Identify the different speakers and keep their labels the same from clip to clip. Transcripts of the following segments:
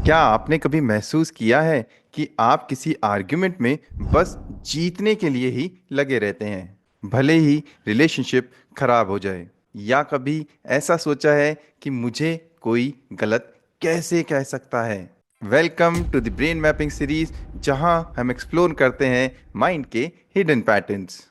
Speaker 1: क्या आपने कभी महसूस किया है कि आप किसी आर्ग्यूमेंट में बस जीतने के लिए ही लगे रहते हैं, भले ही रिलेशनशिप खराब हो जाए? या कभी ऐसा सोचा है कि मुझे कोई गलत कैसे कह सकता है? Welcome to the brain mapping series, जहां हम एक्सप्लोर करते हैं माइंड के हिडन पैटर्न्स।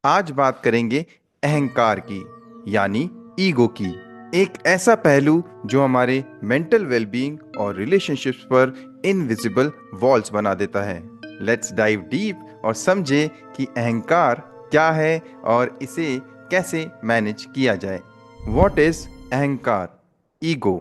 Speaker 1: आज बात करेंगे अहंकार की, यानी ईगो की। एक ऐसा पहलू जो हमारे मेंटल वेलबींग और रिलेशनशिप्स पर इनविजिबल वॉल्स बना देता है। लेट्स डाइव डीप और समझे कि अहंकार क्या है और इसे कैसे मैनेज किया जाए। व्हाट इज अहंकार? ईगो।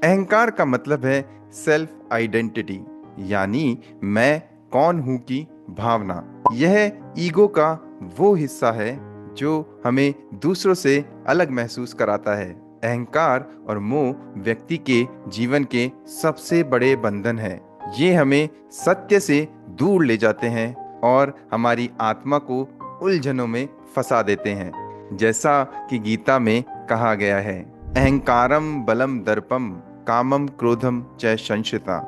Speaker 1: अहंकार का मतलब है सेल्फ आइडेंटिटी, यानी मैं कौन हूं की भावना। यह ईगो का वो हिस्सा है जो हमें दूसरों से अलग महसूस कराता है। अहंकार और मोह व्यक्ति के जीवन के सबसे बड़े बंधन है। ये हमें सत्य से दूर ले जाते हैं और हमारी आत्मा को उलझनों में फंसा देते हैं। जैसा कि गीता में कहा गया है, अहंकारम बलम दर्पम कामम क्रोधम च संशिता।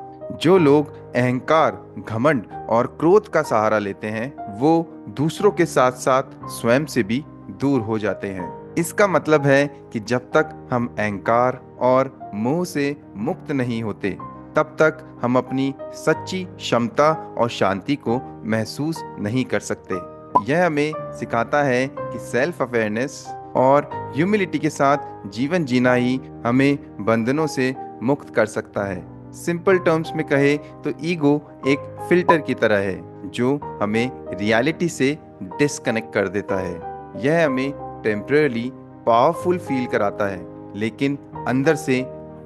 Speaker 1: जो लोग अहंकार, घमंड और क्रोध का सहारा लेते हैं, वो दूसरों के साथ साथ स्वयं से भी दूर हो जाते हैं। इसका मतलब है कि जब तक हम अहंकार और मोह से मुक्त नहीं होते, तब तक हम अपनी सच्ची क्षमता और शांति को महसूस नहीं कर सकते। यह हमें सिखाता है कि सेल्फ अवेयरनेस और ह्यूमिलिटी के साथ जीवन जीना ही हमें बंधनों से मुक्त कर सकता है। सिंपल टर्म्स में कहे तो ईगो एक फिल्टर की तरह है जो हमें रियलिटी से डिस्कनेक्ट कर देता है। यह हमें टेम्पररी पावरफुल फील कराता है, लेकिन अंदर से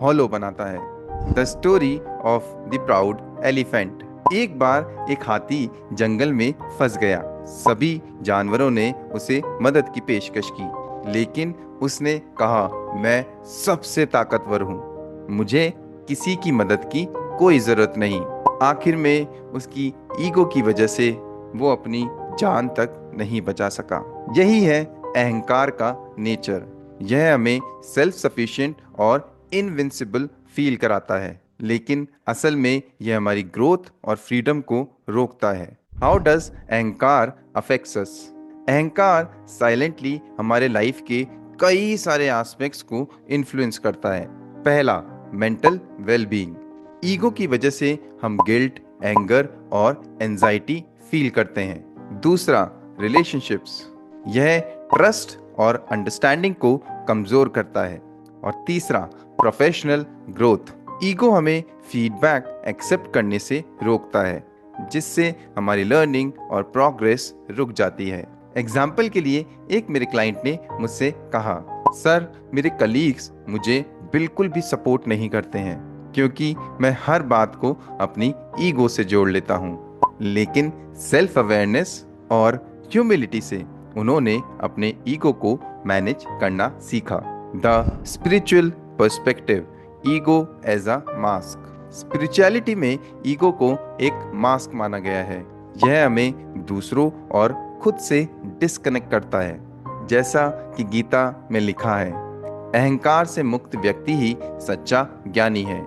Speaker 1: हॉलो बनाता है। The story of the proud elephant. एक बार एक हाथी जंगल में फंस गया। सभी जानवरों ने उसे मदद की पेशकश की, लेकिन उसने कहा, मैं सबसे ताकतवर हूँ, मुझे किसी की मदद की कोई जरूरत नहीं। आखिर में उसकी ईगो की वजह से वो अपनी जान तक नहीं बचा सका। यही है अहंकार का नेचर। यह हमें सेल्फ सफिशिएंट और इनविंसिबल फील कराता है, लेकिन असल में यह हमारी ग्रोथ और फ्रीडम को रोकता है। हाउ डज अहंकार अफेक्ट्स अस? अहंकार साइलेंटली हमारे लाइफ के कई सारे एस्पेक्ट्स को इन्फ्लुएंस करता है। पहला, मेंटल वेलबींग। ईगो की वजह से हम गिल्ट, एंगर और एंजाइटी फील करते हैं। दूसरा, रिलेशनशिप्स। यह ट्रस्ट और अंडरस्टैंडिंग को कमजोर करता है। और तीसरा, प्रोफेशनल ग्रोथ। ईगो हमें फीडबैक एक्सेप्ट करने से रोकता है, जिससे हमारी लर्निंग और प्रोग्रेस रुक जाती है। एग्जाम्पल के लिए, एक मेरे क्लाइंट ने मुझसे कहा, सर, मेरे कलीग्स मुझे बिल्कुल भी सपोर्ट नहीं करते हैं क्योंकि मैं हर बात को अपनी ईगो से जोड़ लेता हूँ। लेकिन सेल्फ अवेयरनेस और ह्यूमिलिटी से उन्होंने अपने ईगो को मैनेज करना सीखा। The spiritual perspective, ego as a mask. Spirituality में ईगो को एक मास्क माना गया है। यह हमें दूसरों और खुद से डिस्कनेक्ट करता है। जैसा कि गीता में लिखा है, अहंकार से मुक्त व्यक्ति ही सच्चा ज्ञानी है।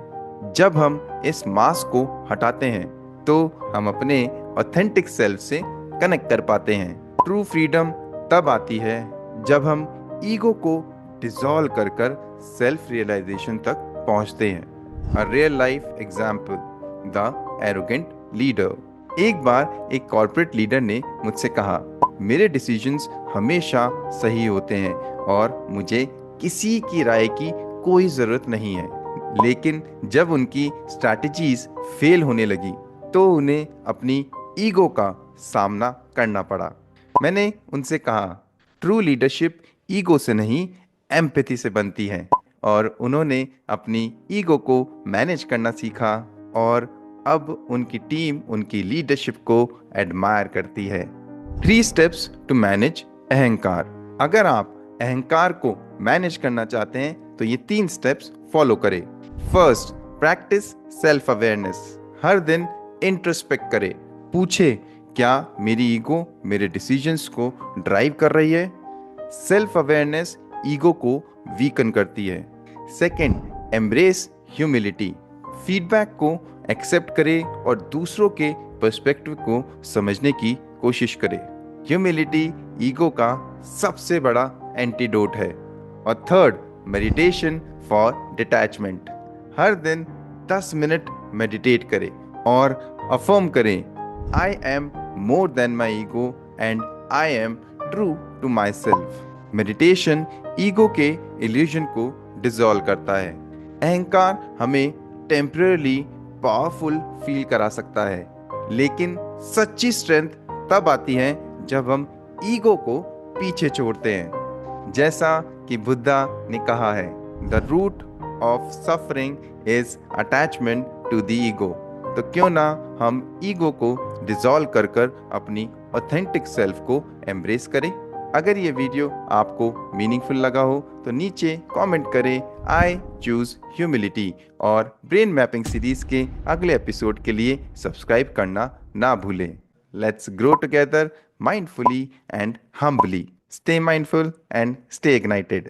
Speaker 1: जब हम इस मास्क को हटाते हैं तो हम अपने ऑथेंटिक सेल्फ से कनेक्ट कर पाते हैं। ट्रू फ्रीडम तब आती है जब हम ईगो को डिसॉल्व कर कर सेल्फ रियलाइजेशन तक पहुंचते हैं। A real life example, the arrogant leader. एक बार एक कॉर्पोरेट लीडर ने मुझसे कहा, मेरे डिसीजंस हमेशा सही होते हैं और मुझे किसी की राय की कोई जरूरत नहीं है। लेकिन जब उनकी स्ट्रैटेजीज फेल होने लगी तो उन्हें अपनी ईगो का सामना करना पड़ा। मैंने उनसे कहा, ट्रू लीडरशिप ईगो से नहीं, एम्पैथी से बनती है। और उन्होंने अपनी ईगो को मैनेज करना सीखा और अब उनकी टीम उनकी लीडरशिप को एडमायर करती है। 3 स्टेप्स टू मैनेज अहंकार। अगर आप अहंकार को मैनेज करना चाहते हैं तो ये 3 स्टेप्स फॉलो करें। First, practice self awareness. हर दिन इंट्रोस्पेक्ट करें। पूछे, क्या मेरी ईगो मेरे डिसीजंस को ड्राइव कर रही है? सेल्फ अवेयरनेस ईगो को वीकन करती है। Second, embrace humility. फीडबैक को एक्सेप्ट करें और दूसरों के पर्सपेक्टिव को समझने की कोशिश करें। ह्यूमिलिटी ईगो का सबसे बड़ा एंटीडोट है। और थर्ड, मेडिटेशन फॉर डिटैचमेंट। हर दिन 10 मिनट मेडिटेट करें और अफर्म करें, I am more than my ego and I am true to my self. Meditation ego के इल्यूजन को डिसॉल्व करता है। अहंकार हमें टेम्पररी पावरफुल फील करा सकता है, लेकिन सच्ची स्ट्रेंथ तब आती है जब हम ईगो को पीछे छोड़ते हैं। जैसा कि बुद्धा ने कहा है, the root of suffering is attachment to the ego. तो क्यों ना हम ईगो को डिसॉल्व कर कर अपनी ऑथेंटिक सेल्फ को एम्ब्रेस करें। अगर ये वीडियो आपको मीनिंगफुल लगा हो तो नीचे कमेंट करें, आई चूज ह्यूमिलिटी। और ब्रेन मैपिंग सीरीज के अगले एपिसोड के लिए सब्सक्राइब करना ना भूलें। Let's grow together mindfully and humbly. Stay mindful and stay ignited.